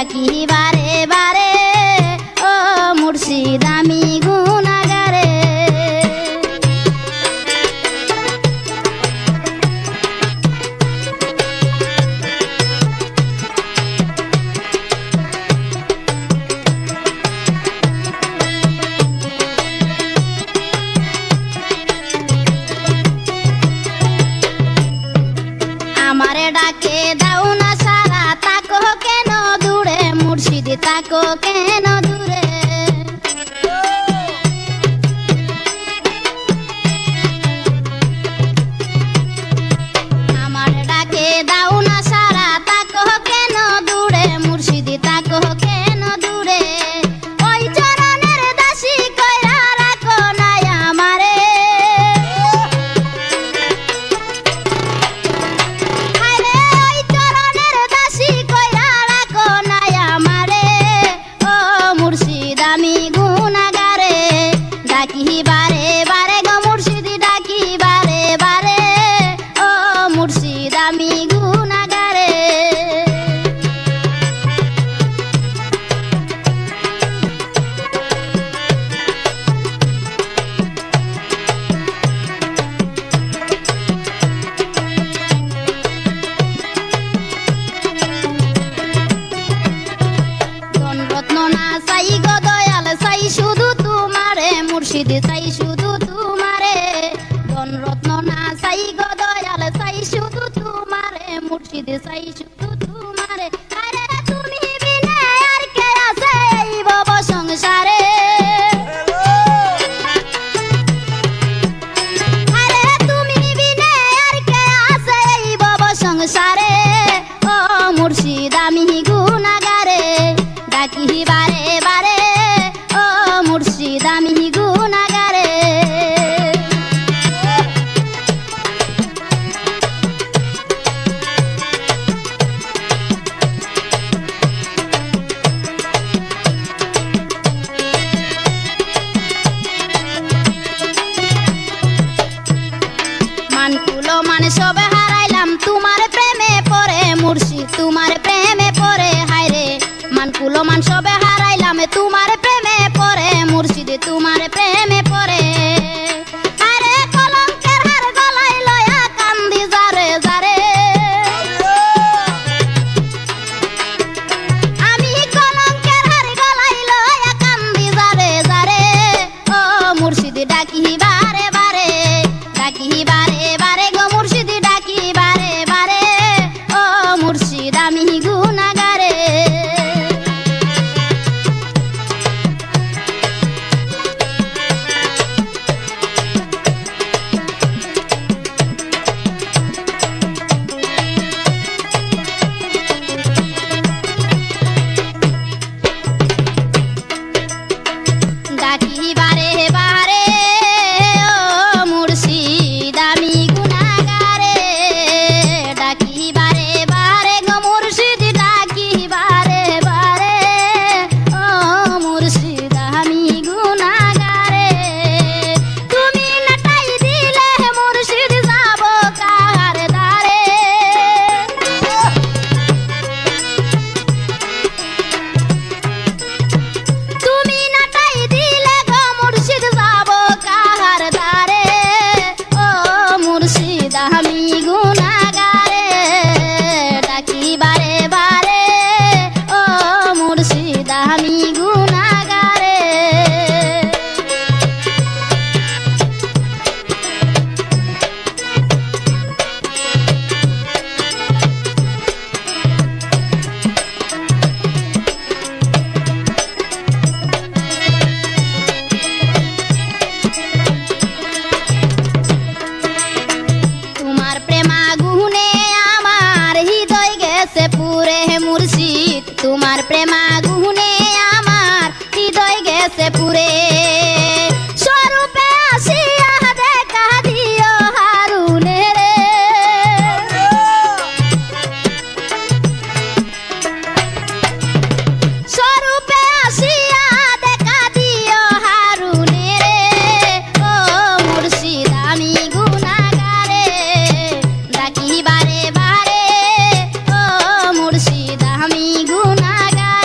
ডাকি বারে বারে ও মুর্শিদ আমি গুনাহগারে। আমারে ডাকে দাও না সারা, তাকো কেন দূরে মুর্শিদ তাকো কেন দূরে। আমারে ডাকে দাও না সারা, তাকো কেন দূরে মুর্শিদ তাকো কেন দূরে। ওই চরণের দাসী কইরা রাখো না আমারে, আমি গুনাহগারে। ডাকি বারে বারে গো মুর্শিদ ডাকি বারে বারে ও মুর্শিদ আমি গুনাহগারে। ধনরত্ন না চাই গো দয়াল, চাই শুধু তোমারে মুর্শিদ চাই শুধু তোমারে। ধনরত্ন না চাই গো দয়াল, চাই শুধু তোমারে মুর্শিদ চাই শুধু তোমারে। আরে তুমি বিনে আর কে আছে এই ভব সংসারে, আরে তুমি বিনে আর কে আছে এই ভব সংসারে ও মুর্শিদ আমি গুনাহগারে। ডাকি বারে বারে ও মুর্শিদ আমি গুনাহগারে। মানকুলো মান সবে হারাইলাম তোমার প্রেমে পড়ে মুর্শিদ তোমার প্রেমে পড়ে। হায়রে মানকুলো মান সবে হারাইলাম তোমার প্রেমে পড়ে মুর্শিদ তোমার প্রেমে পড়ে। আরে কলঙ্কের হার গলায় লয়া কান্দি যারে যারে, আমি কলঙ্কের হার গলায় লয়া কান্দি যারে যারে ও মুর্শিদ ডাকি বারে বারে। ডাকি বারে বারে গো মুর্শিদ ডাকি বারে বারে ও মুর্শিদ আমি গুনাহগারে। ডাকি বারে বারে ও মুর্শিদ আমি গুনাহগারে। ডাকি বারে বারে গো মুর্শিদ ডাকি বারে বারে ও মুর্শিদ আমি গুনাহগারে। তুমি নাটাই দিলে মুর্শিদ যাব কার দ্বারে, তুমি নাটাই দিলে গো মুর্শিদ যাব কার দ্বারে ও মুর্শিদ আমি গুনাহগারে। ডাকি বারে বারে ও মুর্শিদ আমি গুনাহগারে। তোমার প্রেমা গুনে আমার হৃদয় গেছে পুরে মুর্শিদ তোমার প্রেমা গুনে আমার হৃদয় গেছে পুরে। স্বরূপে আসিয়া দেখা দিও হারুনে রে, স্বরূপে আসিয়া দেখা দিও হারুনে রে ও মুর্শিদ আমি গুনাহগারে। ডাকি বারে বারে ও মুর্শিদ আমি গুনাহগারে।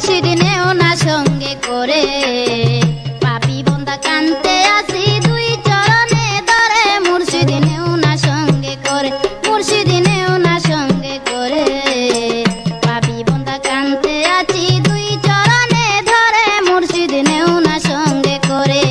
মুর্শিদ নেও না সঙ্গে করে পাপি বন্দা কানতে আসি দুই চরণে ধরে মুর্শিদ নেও না সঙ্গে করে মুর্শিদ নেও না সঙ্গে করে পাপি বন্দা কানতে আছি দুই চরণে ধরে মুর্শিদ নেও না সঙ্গে করে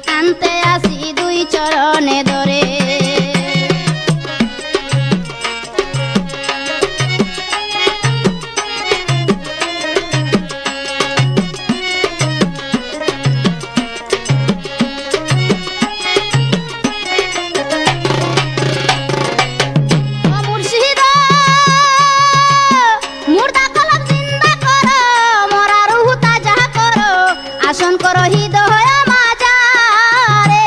কানতে আসি দুই চরণে ধরে আসন করো হৃদয় মাঝারে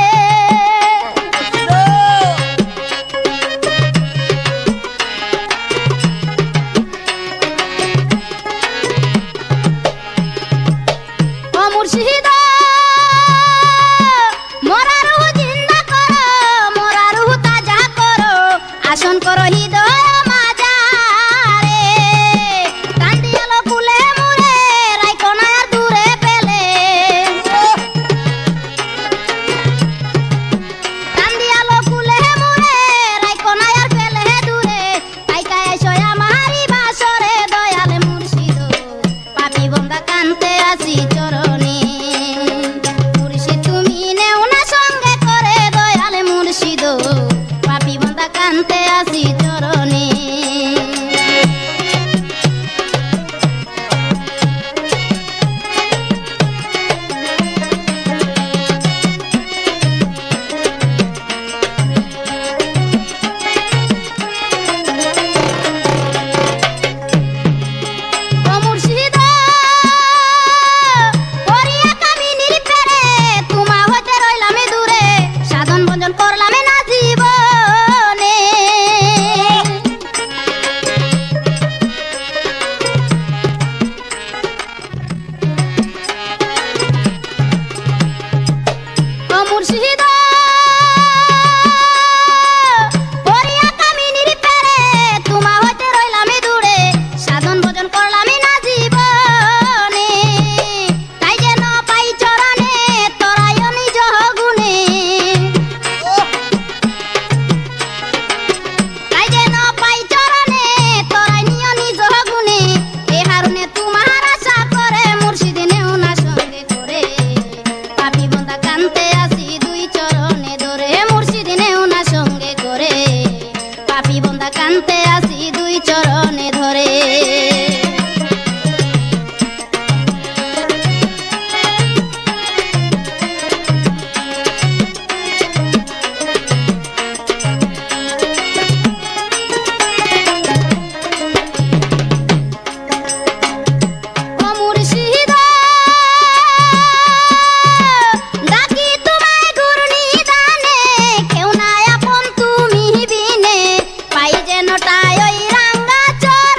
ও মুর্শিদ মোরা রূহ জিন্দা করো মোরা রূহ তাজা করো আসন করো হৃদয় মাঝারে কান্দিয়ালো কুলে মুরে রাইকো না আর দূরে পেলে কান্দিয়ালো কুলে মুরে রাইকো না আর পেলে দূরে কাইকা এসো আমারি বাসরে দয়াল মুর্শিদ পাপি বন্দা কানতে আসি চরণে মুর্শিদ তুমি নেও না সঙ্গে করে দয়াল মুর্শিদ পাপি বন্দা কানতে আসি চরণে ও মুর্শিদ করিয়া কামিনীর পেরে তোমা হতে রইলাম দূরে সাধন ভঞ্জন করলাম না জীবনে ও মুর্শিদ করিয়া কামিনীর পেরে তোমা হতে রইলাম দূরে সাধন ভজন করলাম না জীবনে তাই যেন পাই চরণে তোরাই নিজ গুণে তাই যেন পাই চরণে তোরাই নিয় নিজ গুণে এ হারুনে তোমার আশা করে মুর্শিদ নেও না সঙ্গে করে পাপি বন্দা কানতে আসি দুই চরণে ধরে মুর্শিদ নেও না সঙ্গে করে পাপি বন্দা কানতে আসি দুই চরণে ধরে ও মুর্শিদ ডাকি তোমায় ঘূর্ণি দানে কেউ নাই আপন তুমি বিনে পাই যেন টাই ওই রাঙ্গা চর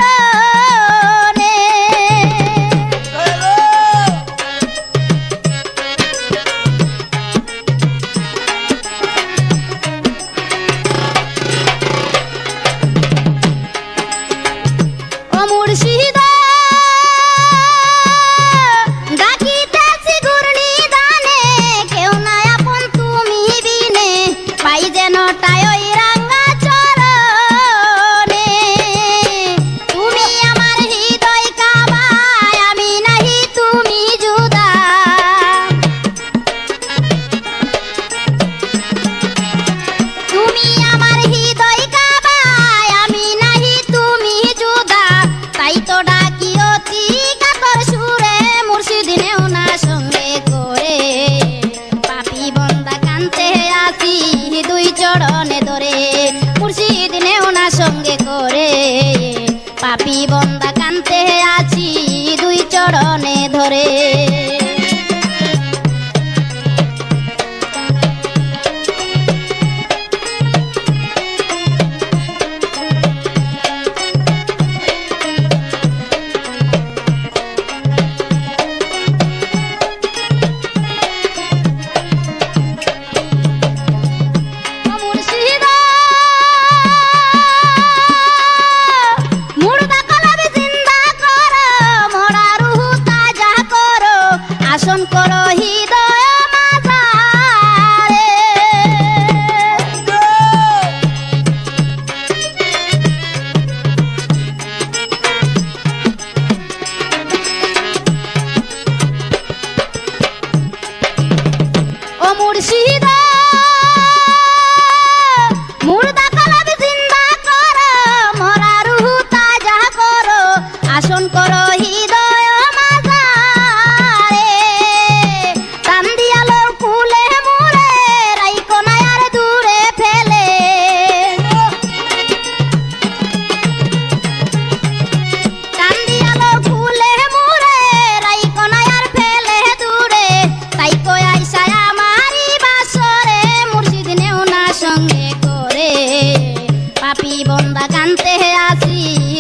কান্তে আছি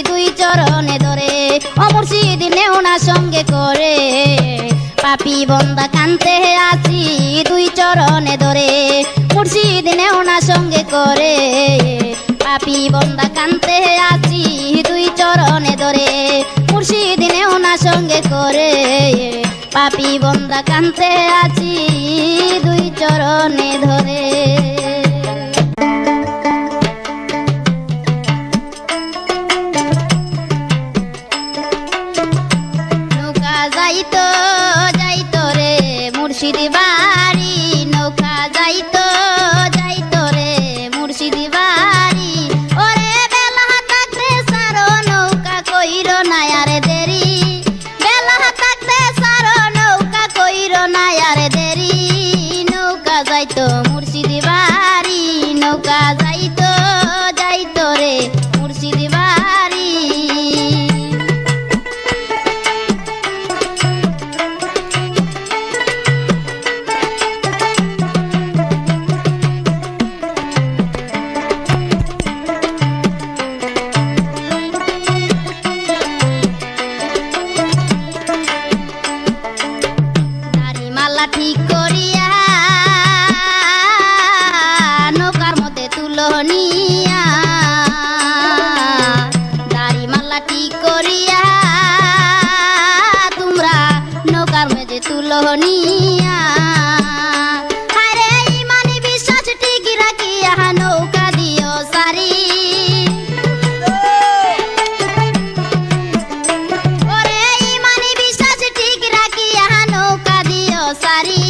দুই চরণে ধরে ও মুর্শিদ নেওনা সঙ্গে করে পাপি বন্দা কান্তে আছি দুই চরণে ধরে মুর্শিদ নেওনা সঙ্গে করে পাপি বন্দা কান্তে আছি দুই চরণে ধরে মুর্শিদ নেওনা সঙ্গে করে পাপি বন্দা কান্তে আছি দুই চরণে ধরে নৌকা যাইতো যাইতো রে মুর্শিদ বাড়ি নৌকা যাইতো যাইতো রে মুর্শিদ বাড়ি ওরে বেলা থাকতে সারো নৌকা কইরো না আর দেরি বেলা থাকতে সারো নৌকা কইরো না আর দেরি নৌকা যাইতো মুর্শিদ বাড়ি নৌকা যাইতো যাইতো রে মুর্শিদ বাড়ি মালা ঠিক করিয়া নৌকার মধ্যে তুলো নিয়া দাড়ি মালা ঠিক করিয়া তোমরা নৌকার মধ্যে তুলো নিয়া আরে ইমানি বিশ্বাস ঠিক রাখিয়া নৌকা দিও সারি ওরে ইমানি বিশ্বাস ঠিক রাখিয়া নৌকা দিও সারি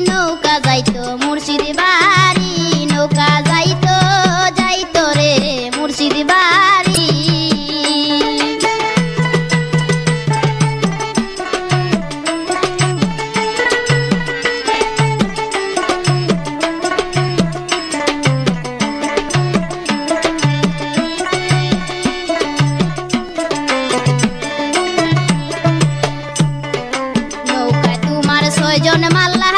নৌকা যাইতো মুর্শিদ বাড়ি নৌকা যাইতো যাইতো রে মুর্শিদ বাড়ি নৌকায় তোমার 6 জন মাল্লা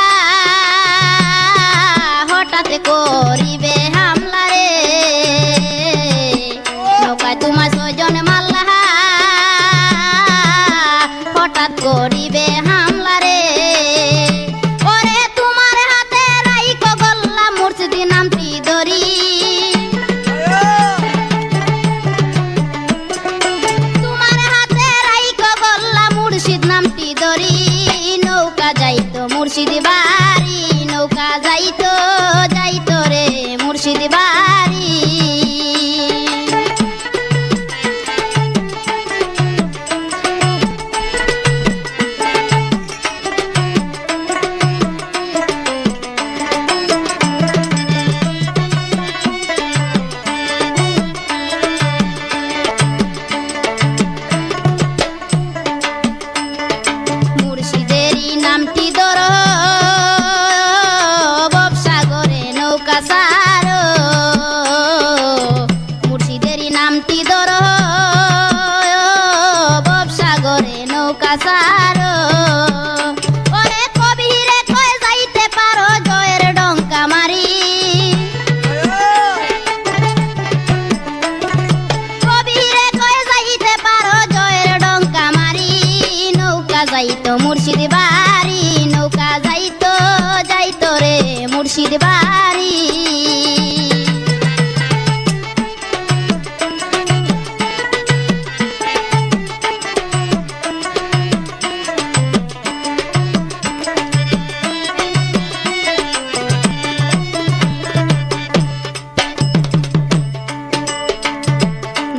হঠাৎ করিবে হামলা রে নৌকায় তোমার 6 জন মাল্লা হঠাৎ করিবে হামলা রে ওরে তোমার হাতে রাইকো গল্লা মুর্শিদ নামটি ধরি তোমার হাতে রাইকো গল্লা মুর্শিদ নামটি ধরি নৌকা যাইতো মুর্শিদ বাড়ি নৌকা যাইতো যাইতো রে মুর্শিদ বাড়ি মুর্শিদেরই নামটি ধর ববসাগরে নৌকা সারো মুর্শিদেরই নামটি ধর ববসাগরে নৌকা সারো ওরে কবিরে কয় যাইতে পারো জয়ের ডঙ্কা মারি কবিরে কয় যাইতে পারো জয়ের ডঙ্কা মারি নৌকা যাইতো মুর্শিদ বাড়ি নৌকা যাইতো যাইতো রে মুর্শিদ বাড়ি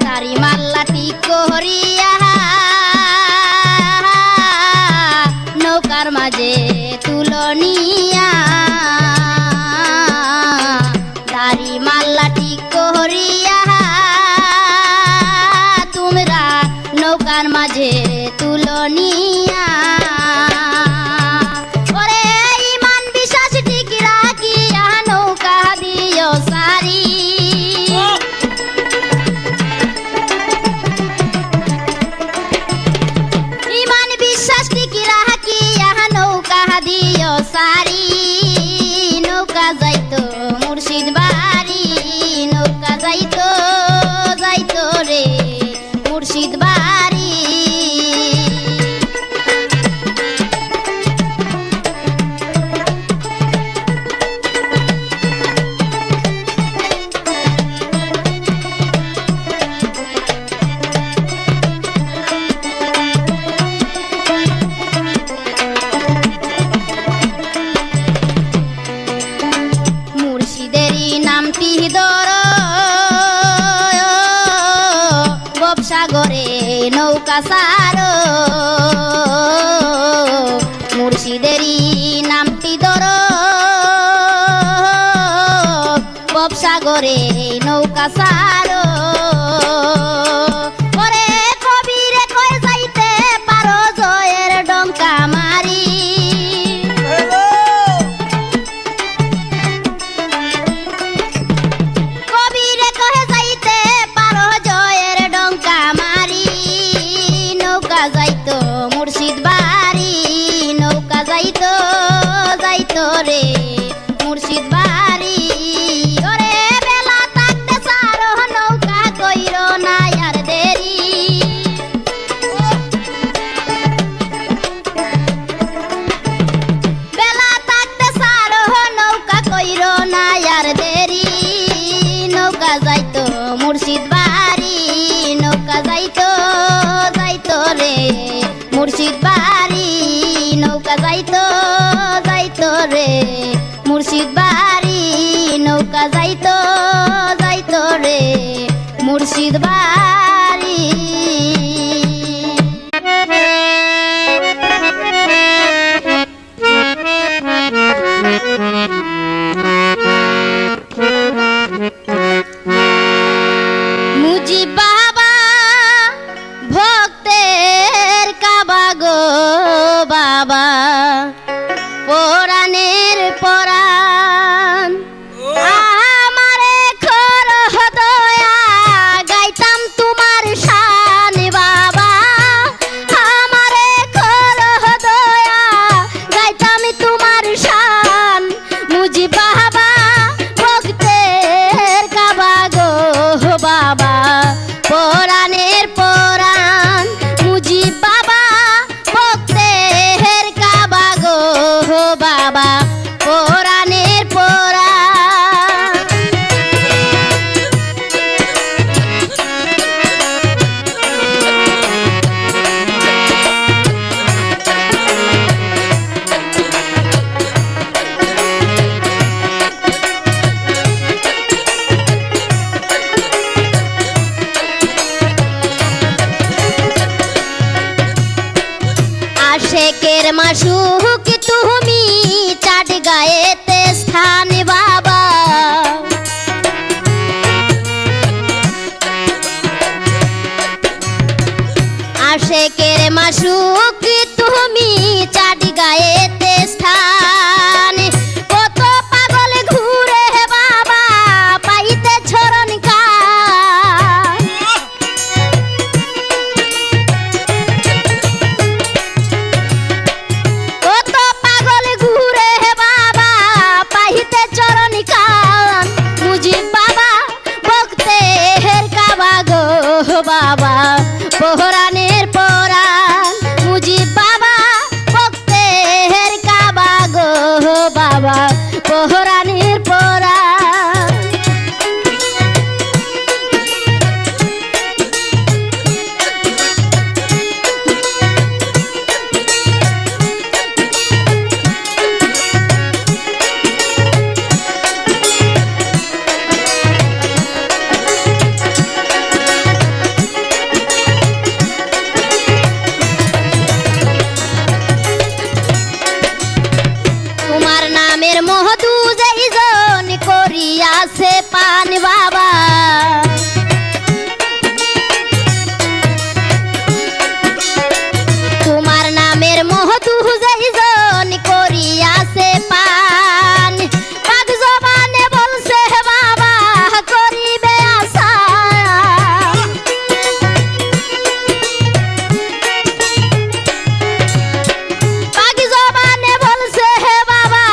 দাড়ি মাল্লা ঠিক করিয়া নৌকার মাঝে তুলো নিয়া দাড়ি মাল্লা ঠিক করিয়া তোমরা নৌকার মাঝে তুলো নিয়া ওরে ইমান বিশ্বাস ঠিক রাখিয়া নৌকা দিও সারি ইমান বিশ্বাস ঠিক রাখিয়া নৌকা দিও সারি নৌকা যাইতো মুর্শিদ বাড়ি নৌকা যাইতো যাইতো ভবসাগরে নৌকা সারো মুর্শিদেরই নামটি ধরো ভবসাগরে নৌকা সারো ওরে কবিরে কই যাইতে পারো জয়ের ডঙ্কা মারি কবিরে কই যাইতে পারো জয়ের ডঙ্কা মারি নৌকা যাইতো মুর্শিদ বাড়ি নৌকা যাইতো যাইতো রে মুর্শিদ বাড়ি ওরে বেলা থাকতে সারো নৌকা কইরো না আর দেরি বেলা থাকতে সারো নৌকা কইরো না আর দেরি নৌকা যাইতো মুর্শিদ বাড়ি নৌকা যাইতো যাইতো রে মুর্শিদ বাড়ি নৌকা যাইতো যাইতো রে মুর্শিদ বাড়ি নৌকা যাইতো যাইতো রে মুর্শিদ বাড়ি মুজিব বাবা ভক্তের কাবা গো বাবা পরাণের পরাণ আমারে খর দয়া গাইতাম তোমার শান বাবা আমারে খর দয়া গাইতাম তোমার শান মুজিব বাবা ভক্তের কাবা গো বাবা পরাণের পরাণ মুজিব বাবা ভক্তের কাবা গো বাবা পরাণের পরাণ আশেকের মাসুক তুমি চাট গায়েতে স্থান বাবা আশেকের মাসুক তুমি চাট গায়েতে স্থান কত পাগল ঘুরে বাবা পাইতে ছরণ কান কত পাগল ঘুরে বাবা পাইতে চরণ কান মুজিব বাবা ভক্তের কাবা গো বাবা পরাণের পরাণ মুজিব বাবা ভক্তের কাবা গো বাবা পরাণের পরাণ তোমার নামের মহদু যেইজন করিয়াছে পান বাবা তোমার নামের মহদু যেইজন করিয়াছে পান পাক জবানে বলছে বাবা করিবে আশা পাক জবানে বলছে বাবা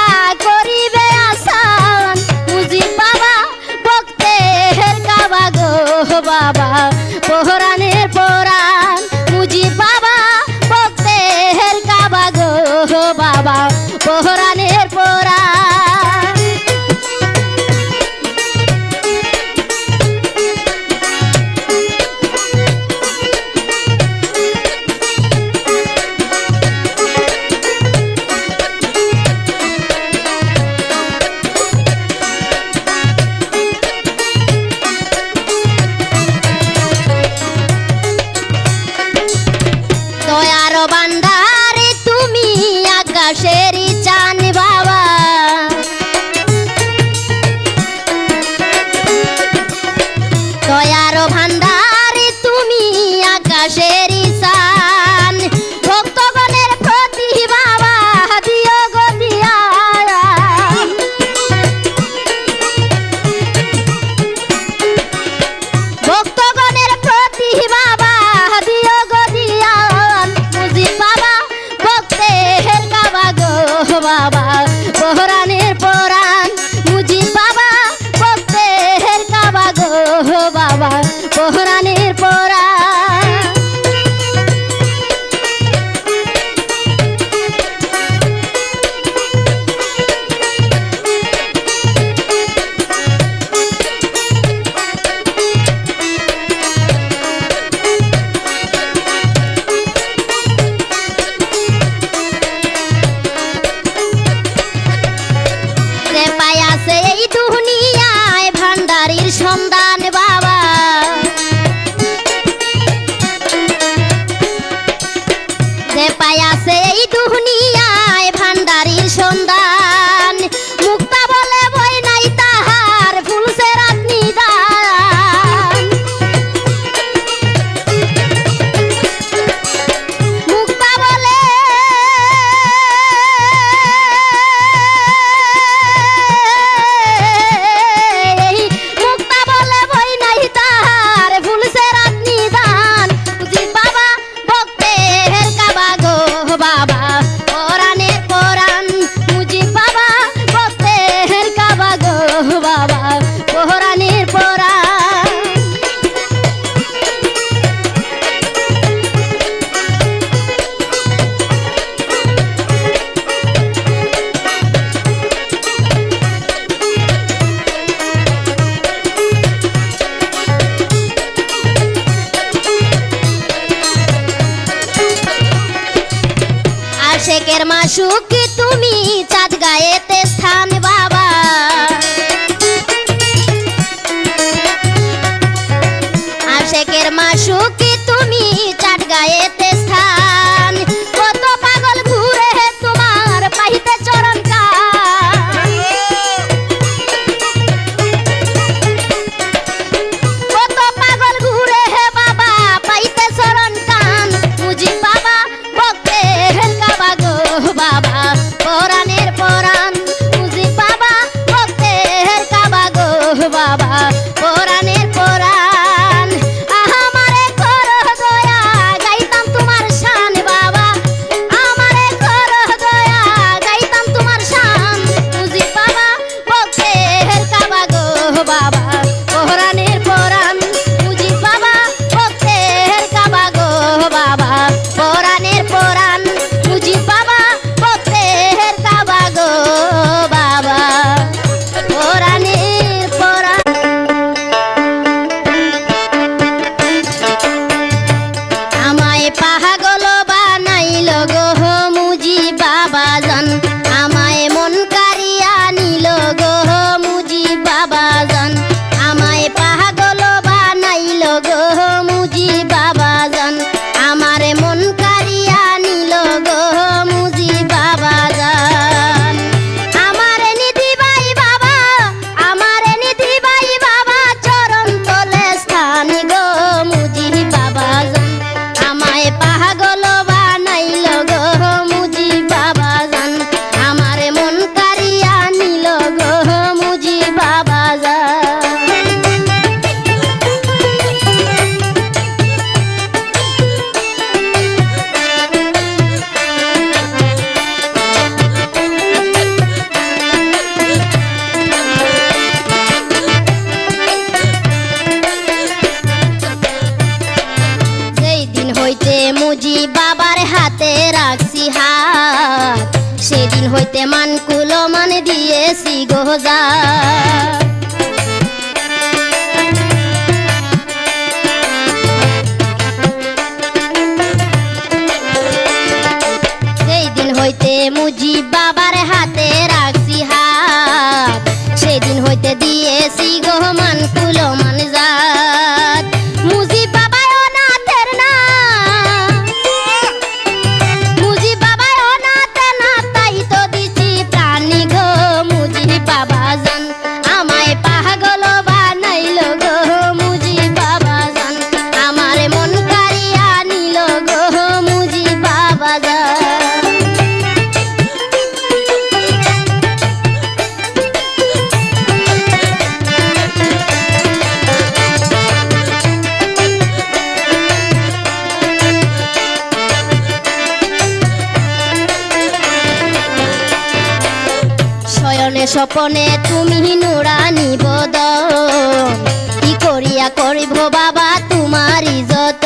করিবে আসান মুজিব বাবা ভক্তের কাবা গো বাবা পরাণের পরাণ মুজিব বাবা ভক্তের কাবা গো বাবা পরাণের পরাণ বাবা পরাণের পরাণ। সন্ধান বাবা যে পাইয়াছে এই দুনিয়ায় ভান্ডারির সন্ধান মুক্তা বলে বই নাই তাহার ফুলছে রাত নিদান মুক্তা বলে আশেকের মাসুক তুমি চাঁদ গায়েতে স্থান বাবা আশেকের মাসুক তুমি চাঁদ গায়েতে স্থান কত পাগল ঘুরে তোমার পাইতে চরণ কান কত পাগল ঘুরে বাবা পাইতে চরণ কান মুজিব বাবা ভক্তের কাবা গো বাবা পরাণের পরাণ মুজিব বাবা ভক্তের কাবা গো বাবা পরাণের পরাণ আমারে করো দয়া গাইতাম তোমার শান বাবা আমারে করো দয়া গাইতাম তোমার শান মুজিব বাবা ভক্তের কাবা গো বাবা পরাণের পরাণ মুজিব বাবা ভক্তের কাবা গো বাবা পরাণের পরাণ মুজিব বাবা ভক্তের কাবা গো বাবা পরাণের পরাণ। আমায় পাগল বানাইল গো মুজিব বাবা জান আমায় মন কারিয়া নিল গো মুজিব বাবা জান আমায় পাগল বানাইল গো মুজিব বাবা জান আমারে মন কারিয়া নিল গো মুজিব বাবা জান আমারে নিধি ভাই বাবা আমারে নিধি ভাই বাবা চরণ তলে স্থান গো মুজিব বাবা জান আমায় পাগল বানাইল গো মুজিব বাবা জান আমারে মন কারিয়া নিল গো মুজিব বাবা জান। যেই দিন হইতে মুজিব বাবার হাতে রাখছি হাত সেদিন হইতে মানকুল মান দিয়েছি গোজা যেই দিন হইতে মুজিব বাবার হাতে রাখছি হাত সেদিন হইতে দিয়েছি গো মানকুল মান জাত মুজিব বাবা অনাথের না মুজিব বাবা অনাথের না তাই তো দিছি প্রাণী গো মুজিব বাবা জান আমায় পাগল বানাইল গো মুজিব বাবা জান আমারে মন কারিয়া নিল গো মুজিব বাবা জান। শয়নে স্বপনে তুমি নুরানি বদন কি করিয়া করিব বাবা তোমারই যত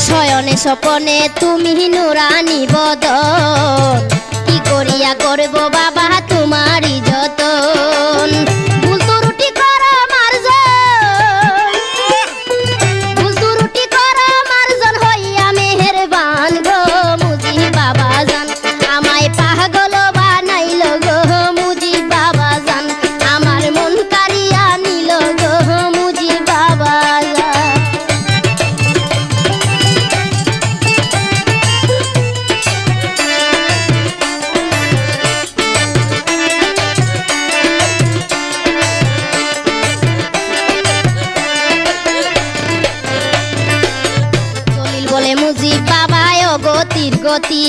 শয়নে স্বপনে তুমি নুরানি বদন কি করিয়া করব বাবা তোমারই যতন ভুল ত্রুটি করো মার্জন ভুল ত্রুটি করো মার্জন হইয়া মেহেরবান গো মুজি বাবা জান আমায় পাগল বানাইল গো মুজি বাবা জান আমার মন কারিয়া নিল গো মুজি বাবা জান বলে মুজিব বাবা অগতির গতি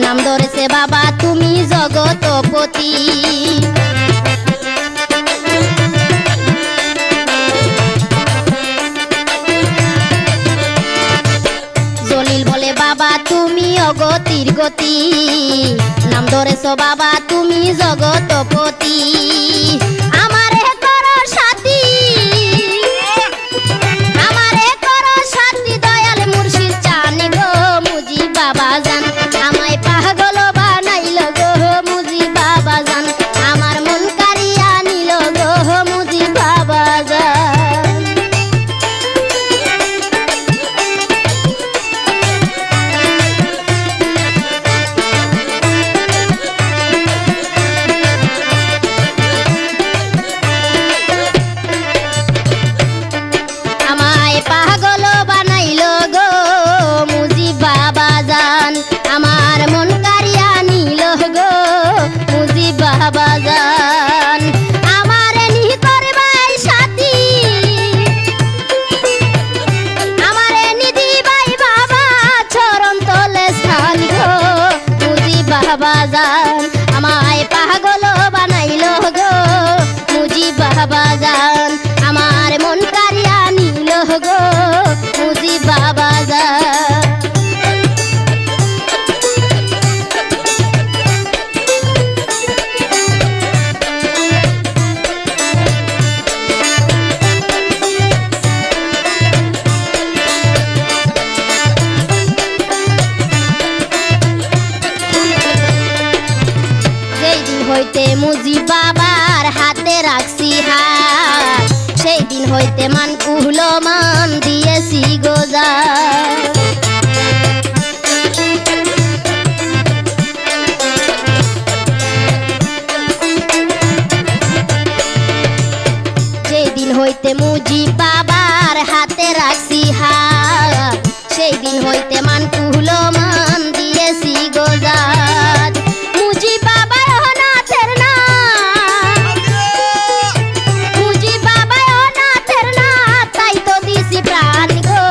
নাম ধরেছে বাবা তুমি জগতপতি জলিল বলে বাবা তুমি অগতির গতি নাম ধরেছ বাবা তুমি জগতপতি আমারে করো সাথী আমারে করো সাথী দয়াল মুর্শিদ চানি গো মুজি বাবা জান আমায় পাগল বানাইল গো মুজি বাবা জান আমার মন কারিয়া নিল গো মুজি বাবা জান আমায় পাগল বানাইল গো মুজি বাবা জান আমার মন কারিয়া নিল গো মুজি বাবা জান আমারে নি করবাই সাথী আমারে নি দিবাই বাবা চরণ তলে স্থান গো মুজি বাবা জান আমায় পাগল বানাইল গো মুজি বাবা জান আমার মন কারিয়া নিল গো মুজি বাবা জান যেই দিন হইতে মুজি বাবার হাতে রাখছি হাত সেই দিন হইতে মান কুহলো মান দিয়েছি গোজা যেই দিন হইতে মুজি বাবার হাতে রাখছি হাত সেই দিন হইতে মান কুহলো মান দিয়েছি গোজা মুজি বাবা অনাথের না মুজি বাবা অনাথের না তাই তো দিছি প্রাণ গো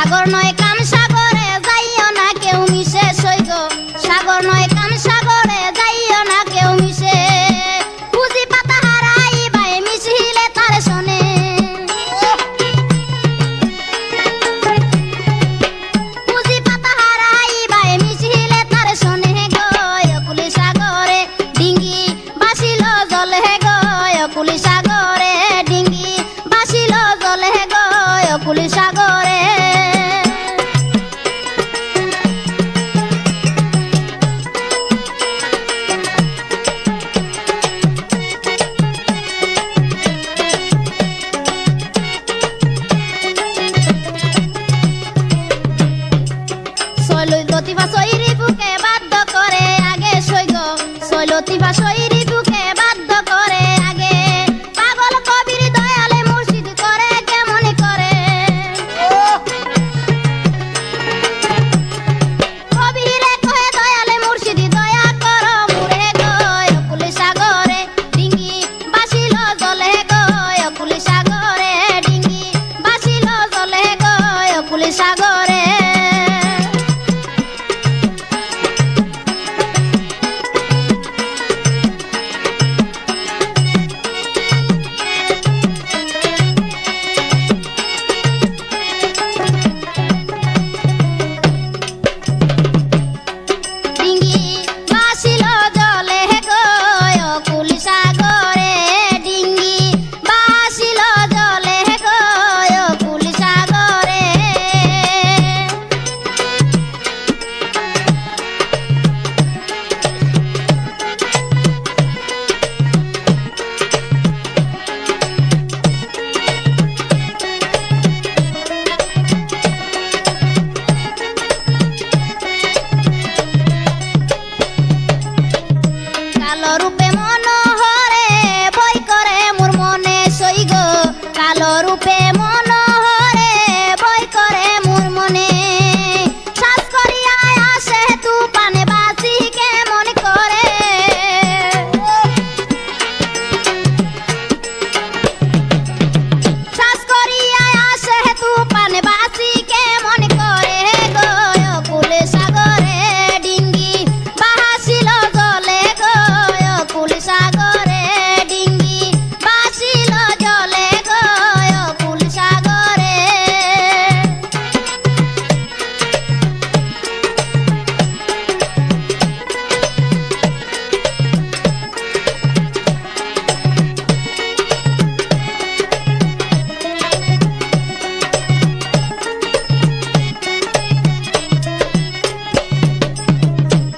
সাগর নয় কাম সাগরে যাইও না কেউ মিশে সৈগ সাগর নয় কাম সাগরে যাইও না কেউ মিশে পুঁজি পাতা হারাই বাই মিশিলে তার শোনে পুঁজি পাতা হারাই বাই মিশিলে তার শোনে গো কুলি সাগরে ডিঙ্গি বাসিল জলে গো কুলি সাগরে ডিঙ্গি বাসিল জলে গো কুলি সাগরে লতিফা সৈরি বুকে বাধ্য করে আগে সৈগ লতিফা সৈরি বুকে বাধ্য করে আগে পাগল কবির দয়ালে মুর্শিদ করে কেমন করে কবিরে কহে দয়ালে মুর্শিদ দয়া কর মুরে গো কুলি সাগরে ডিঙ্গি বাসিল জলে গো কুলি সাগরে ডিঙ্গি বাসিল জলে গো কুলি সাগরে কালো রূপে মনোহরে বই করে মোর মনে সৈগ কালো রূপে মনোহরে বই করে মোর মনে শ্বাস করিয়া আসে তু পানে বাঁচি কেমন করে শ্বাস করিয়া আসে তু পানে বাঁচি কেমন করে গো কুলে সাগরে ডিঙ্গি বাহাসিল জলে গো কুলি সাগরে ডিঙ্গি বাসিল জলে গো কুলি সাগরে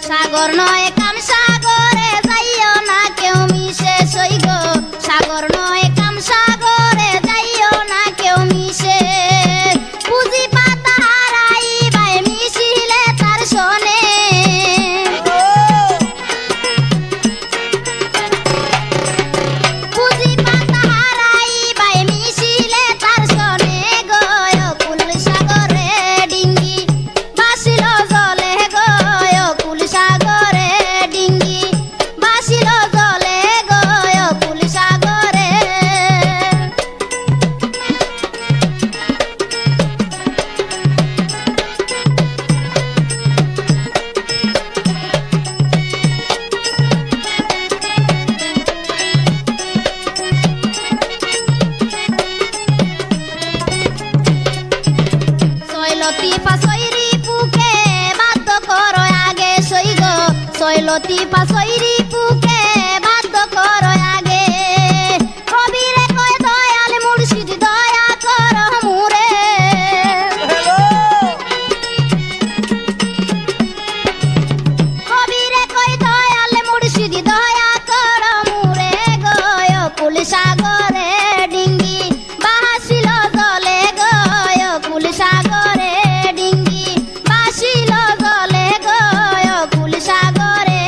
সাগর নয় কাম সাগরে যাইও না কেউ মিশে সৈগ সাগর নয় কাম সাগরে যাইও না কেউ মিশে পুঁজি পাতা হারাই বাই মিশিলে তার শোনে পুঁজি পাতা হারাই বাই মিশিলে তার শোনে গো কুলি সাগরে ডিঙ্গি বাসিল জলে গো কুলি সাগরে ডিঙ্গি বাসিল জলে গো কুলি সাগরে লতিফা সৈরি বুকে বাধ্য করো আগে সৈগ লতিফা সৈরি বুকে বাধ্য করো আগে কবিরে কয় দয়াল মুর্শিদ দয়া কর মুরে কবিরে কয় দয়াল মুর্শিদ দয়া কর মুরে গো কুলি সাগরে ডিঙ্গি বাহাসিল জলে গো কুলি সাগরে ডিঙ্গি বাসিল জলে গো কুলি সাগরে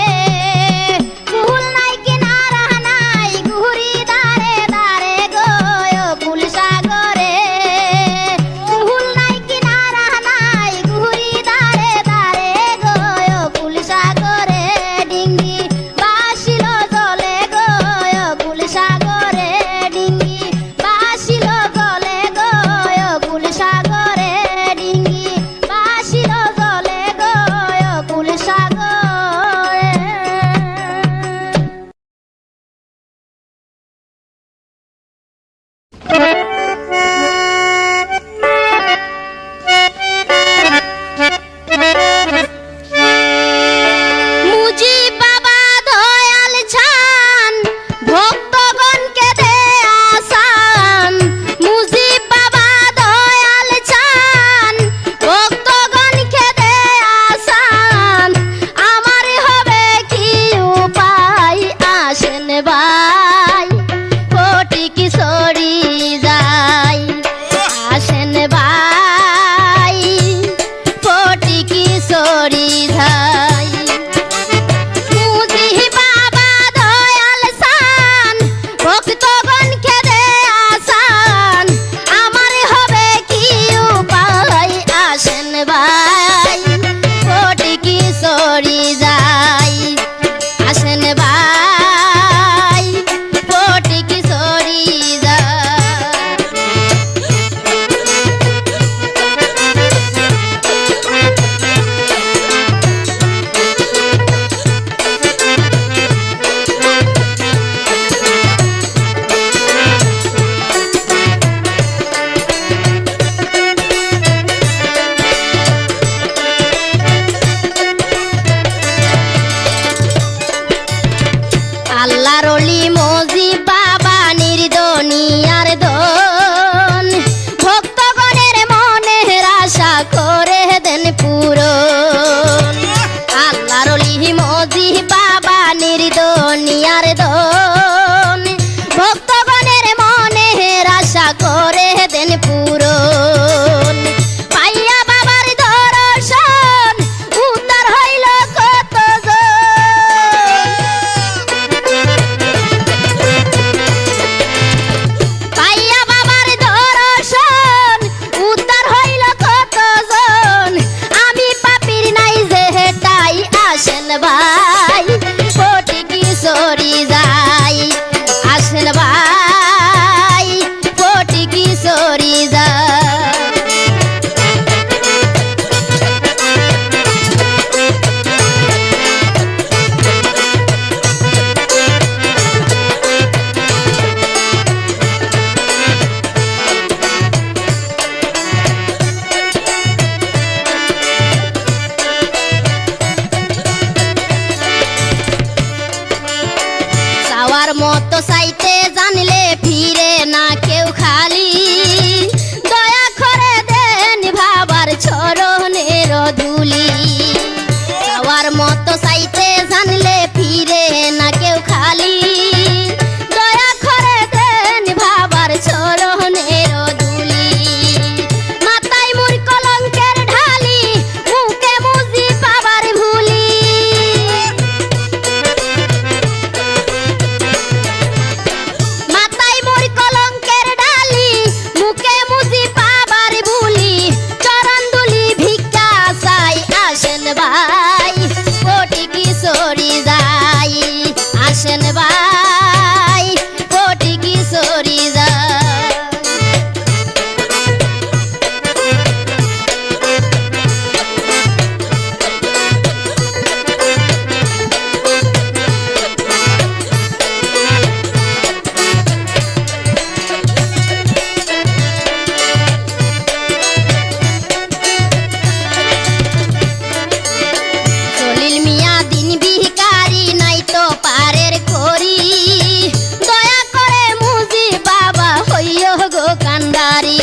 কান্ডারি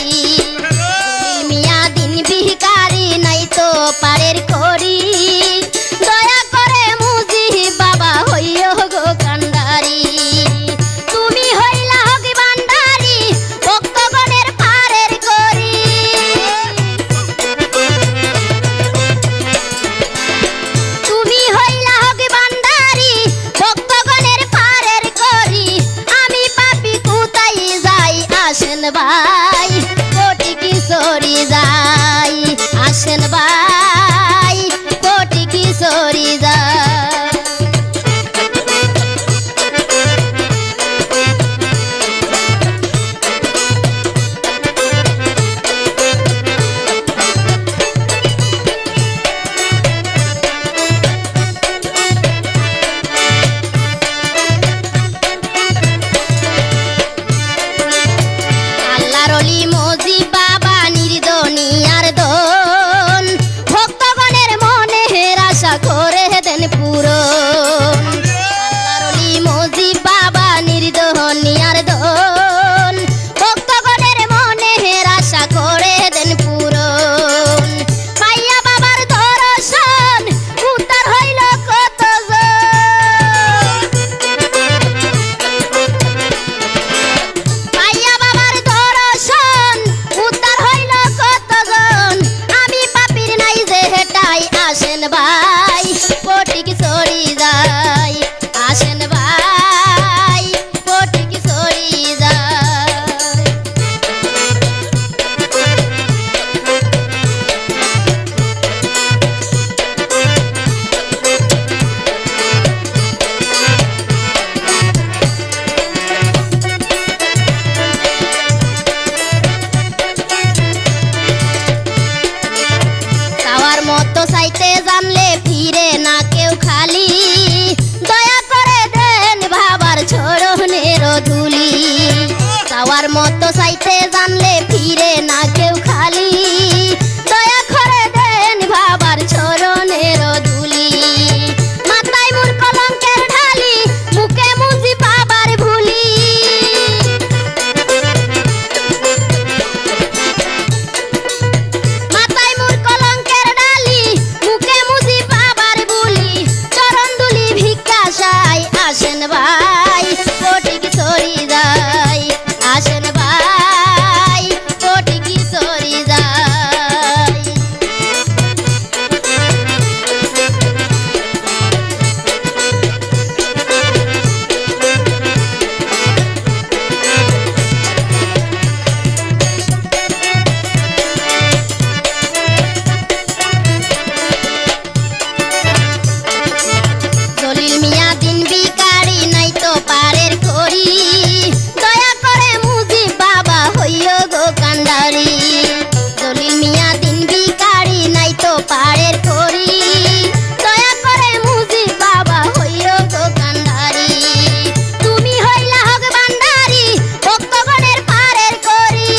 মিয়া দিন ভিখারি নাই তো পারের করি দয়া করে মুজি বাবা হইও গো কান্ডারি তুমি হইলা হকি ভান্ডারি ভক্তগণের পারের করি তুমি হইলা হকি ভান্ডারি ভক্তগণের পারের করি আমি পাপী কোথায় যাই আসেন ভাই কোটি কিশোরী যাই আসেন ভাই কোটি কিশোরী যাই আল্লাহর ওলি মজি বাবা নির্দনিয়ার দন ভক্তগণের মনে আশা করে দেন পূরণ আল্লাহর ওলি মজি বাবা নির্দনিয়ার দন ভক্তগণের মনে আশা করে দেন পূরণ পাইয়া বাবার দর্শন উদ্ধার হইল কতজন পাইয়া বাবার দর্শন উদ্ধার হইল কতজন আমি পাপীর নাই যে হেটাই আসেন ভাই কোটি কিশোরী যাই আসেন ভাই কোটি কিশোরী যাই চাওয়ার মতো চাইতে জানলে ফিরে না কেউ খালি দয়া করে দেন বাবার চরণের ধুলি চাওয়ার মতো চাইতে জানলে ফিরে না কেউ খালি দয়া করে দেন বাবার চরণের ধুলি মাথায় মোর কলঙ্কের ঢালি মুখে মুজি বাবার ভুলি মাথায় মোর কলঙ্কের ডালি মুখে মুজি বাবার বুলি চরণ দুলি ভিক্ষা চাই আসেন ভাই কোটি কিশোরী যাই আসেন ভাই কোটি কিশোরী যাই জলিল মিয়া দিন ভিখারি নাই তো পারের করি দয়া করে মুজি বাবা হইও গো কান্ডারি জলিল মিয়া দিন ভিখারি নাই তো পারের করি দয়া করে মুজি বাবা হইও গো কান্ডারি তুমি হইলা হক ভান্ডারি ভক্তগণের পারের করি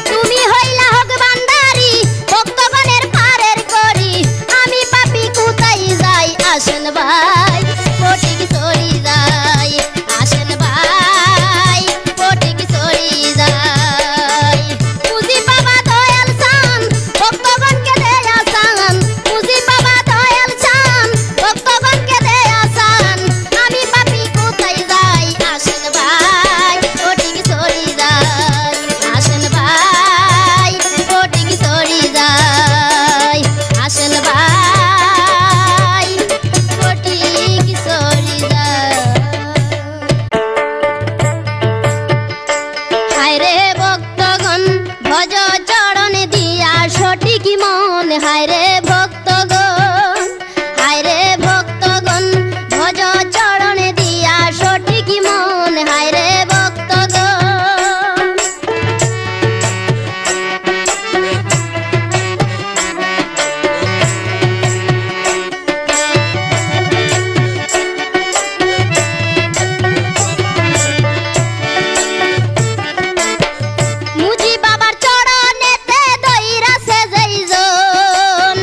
তুমি হইলা হক ভান্ডারি ভক্তগণের পারের করি আমি পাপী কোথায় যাই আসেন ভাই কোটি কিশোরী যাই আসেন ভাই কোটি কিশোরী যাই মুজি বাবা দয়াল চান ভক্তগণকে দেয়া চান মুজি বাবা দয়াল চান ভক্তগণকে দেয়া চান আমি পাপী কোথায় যাই আসেন ভাই কোটি কিশোরী যাই আসেন ভাই কোটি কিশোরী যাই আসেন ভাই কোটি কিশোরী যাই হায়রে ভক্তগণ ভজ চরণ দিয়া সঠিক মন হায়রে ভক্তগণ হায়রে ভক্তগণ ভজ চরণ দিয়া সঠিক মন হায়রে ভক্তগণ মুজি বাবার চরণেতে দইরা সে যেইজন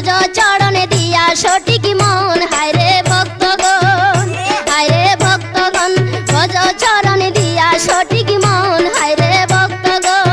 ভজ চরণে দিয়া সঠিক মন। হায়রে ভক্তগণ, হায়রে ভক্তগণ, ভজ চরণে দিয়া সঠিক মন। হায়রে ভক্তগণ।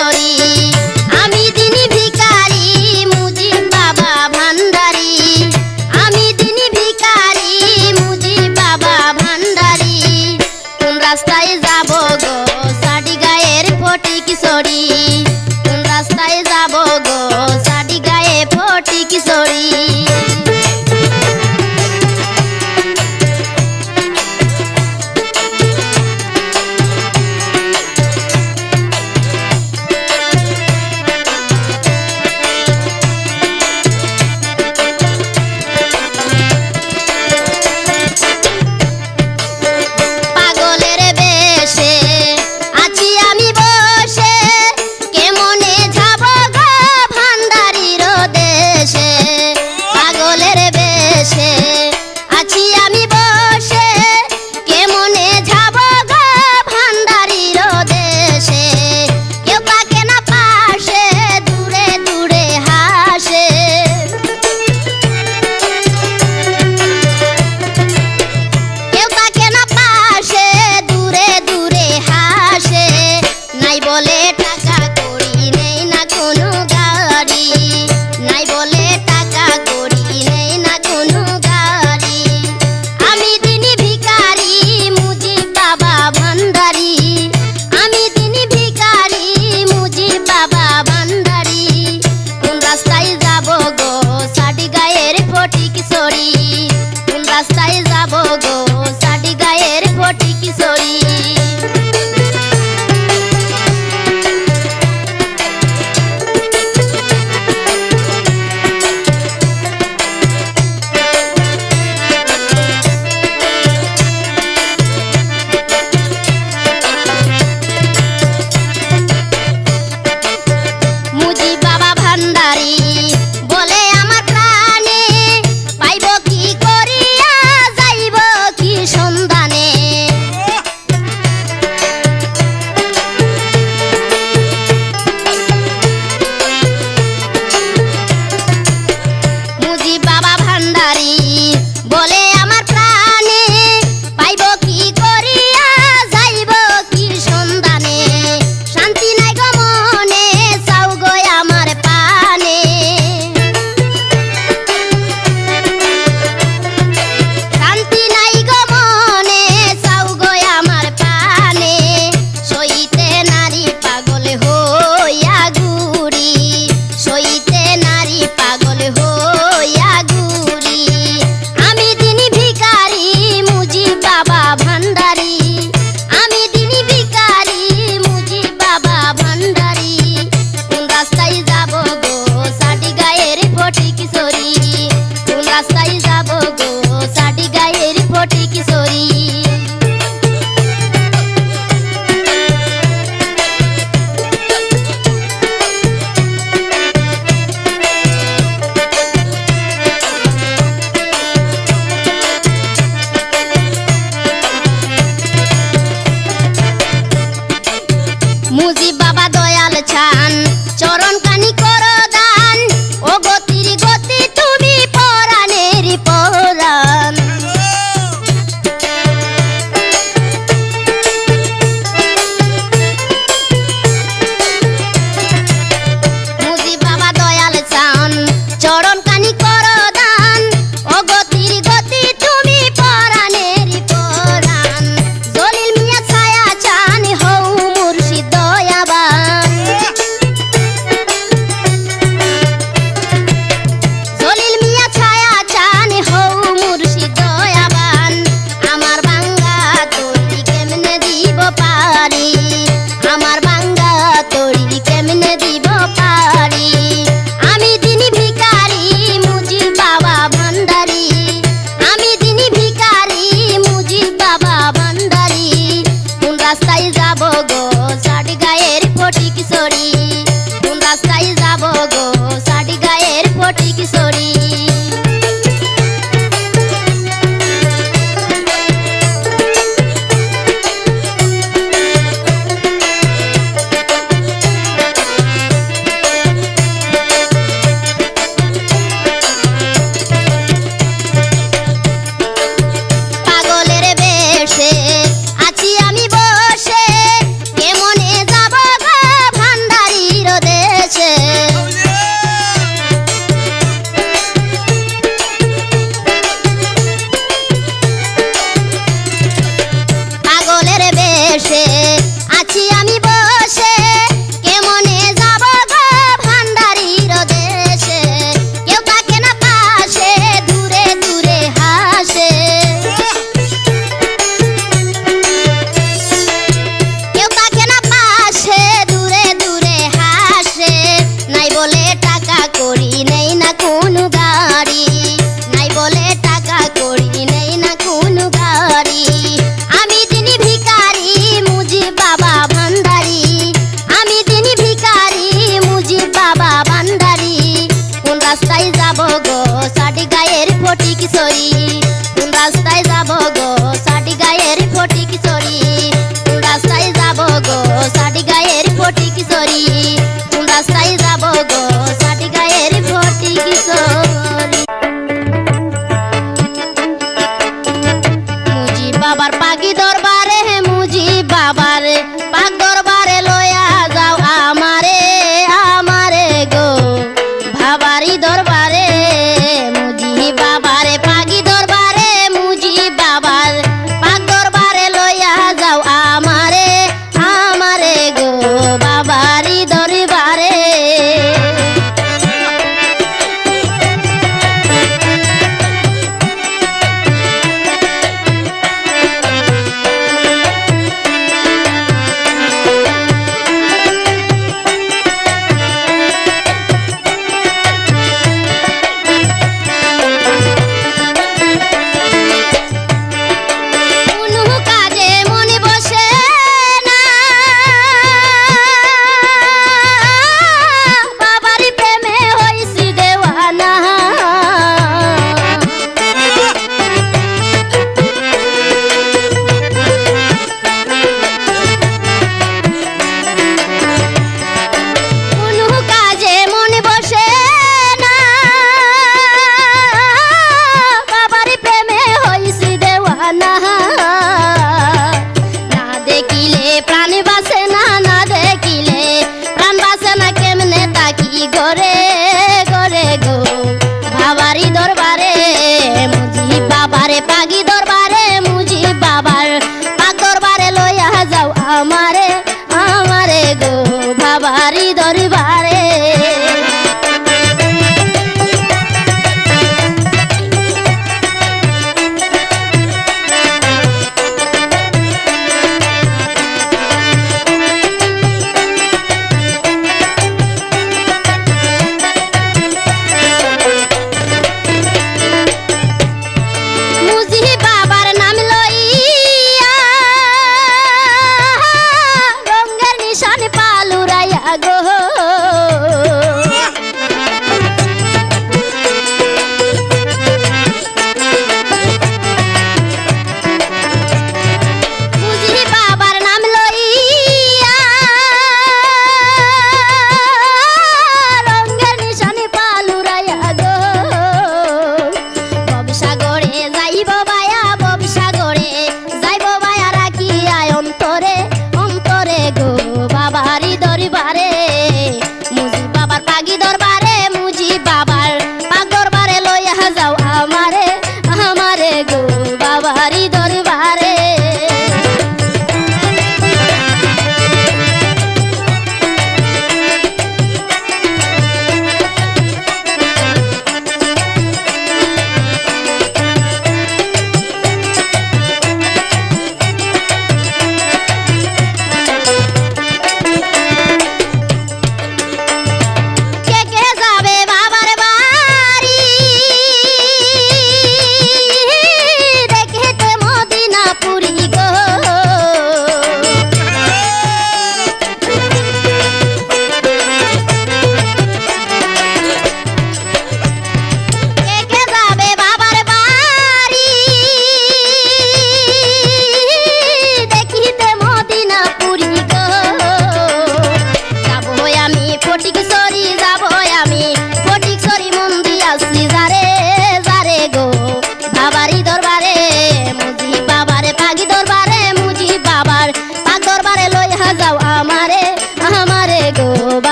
কিশোরী আমি দিনী ভিখারি মুজিব বাবা ভান্ডারি আমি দিনী ভিখারি মুজিব বাবা ভান্ডারি কোন রাস্তায় যাব গো সাডি গায়ের ফটি কিশোরী কোন রাস্তায় যাব গো সাডি গায়ে ফটি কিশোরী পাগলের বেশে আছি আমি বসে কেমনে যাব গো ভান্ডারির দেশে পাগলের বেশে আছি আমি বসে কেমনে যাব গো ভান্ডারির দেশে কেউ থাকে না পাশে দূরে দূরে হাসে কেউ থাকে না পাশে দূরে দূরে হাসে নাই বলে টাকা করি নেই না কোনো গাড়ি নাই বলে টাকা করি নেই না কোনো গাড়ি আমি দিনী ভিখারি মুজিব বাবা ভান্ডারি আমি দিনী ভিখারি মুজিব বাবা ভান্ডারি কোন রাস্তায় যাব গো সাডি গায়ের ফটি কিশোরী কোন রাস্তায় যাব গো সাডি গায়ের ফটি কিশোরী মুজিব বাবা ভান্ডারি বলে আমার প্রাণে পাইব কি করিয়া যাইব কি সন্ধানে মুজিব বাবা ভান্ডারি বলে আমার প্রাণে পাইব কি করিয়া যাইব কি সন্ধানে শান্তি নাই গো মনে চাও গো আমার পানে শান্তি নাই গো মনে চাও গো আমার পানে সইতে নারী পাগল হইয়া ঘুরি সইতে নারী পাগল হইয়া ঘুরি আমি দিনী ভিখারি মুজিব বাবা ভান্ডারি আমি দিনী ভিখারি মুজিব বাবা ভান্ডারি কোন রাস্তায় যাব গো সাডি গায়ের ফটি কিশোরী কোন রাস্তায় যাব গো সাডি গায়ের ফটি কিশোরী মুজিব বাবা দয়াল ছান চরণ কানি করো দান ও গতির গতি তুমি পরাণের পরাণ মুজিব বাবা দয়াল ছান চরণ কানি করো দান ও গতির গতি তুমি পরাণের পরাণ জলিল মিয়া ছায়া চান হও মুর্শিদ দয়াবান জলিল মিয়া ছায়া চান হও মুর্শিদ দয়াবান আমার বাঙ্গা তরি কেমনে দিব পারি আমার বাঙ্গা তরি কেমনে দিব পারি আমি দিনী ভিখারি মুজিব বাবা ভান্ডারি আমি দিনী ভিখারি মুজিব বাবা ভান্ডারি কোন রাস্তায় যাব গো সাডি গায়ের ফটি কিশোরী কোন রাস্তায় যাব গো সাডি গায়ের ফটি কিশোরী ভান্ডারি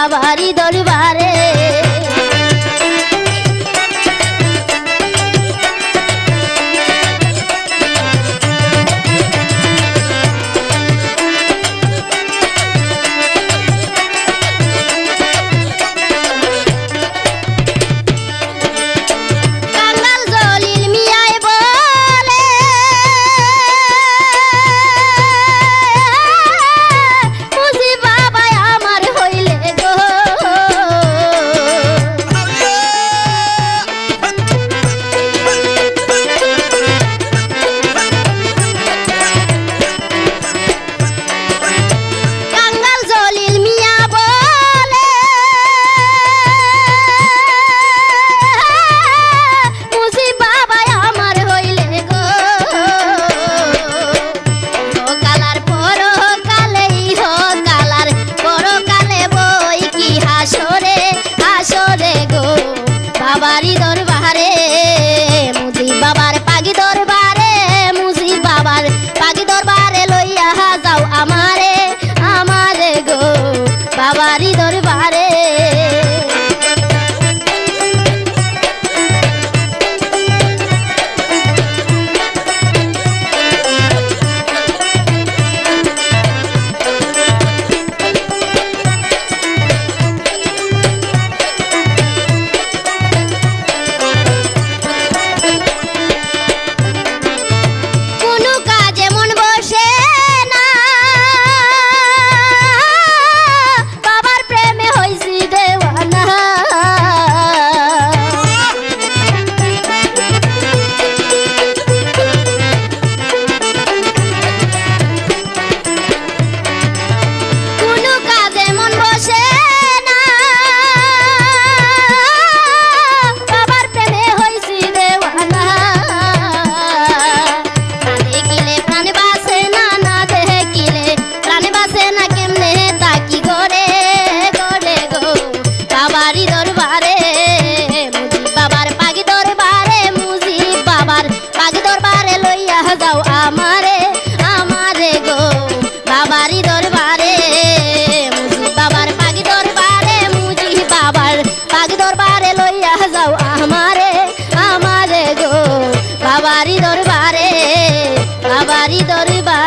বাবারি দরবারে বাবারি দরবারে মুজি বাবার পাগি দরবারে মুজি বাবার পাগি দরবারে লইয়া যাও আমারে আমারে গো বাবারি দরবারে যাও আমারে আমারে গো বাবারি দরবারে মুজি বাবার পাগি দরবারে মুজি বাবার পাগি দরবারে লইয়া যাও আমারে আমারে গো বাবারি দরবারে বাবারি দরবারে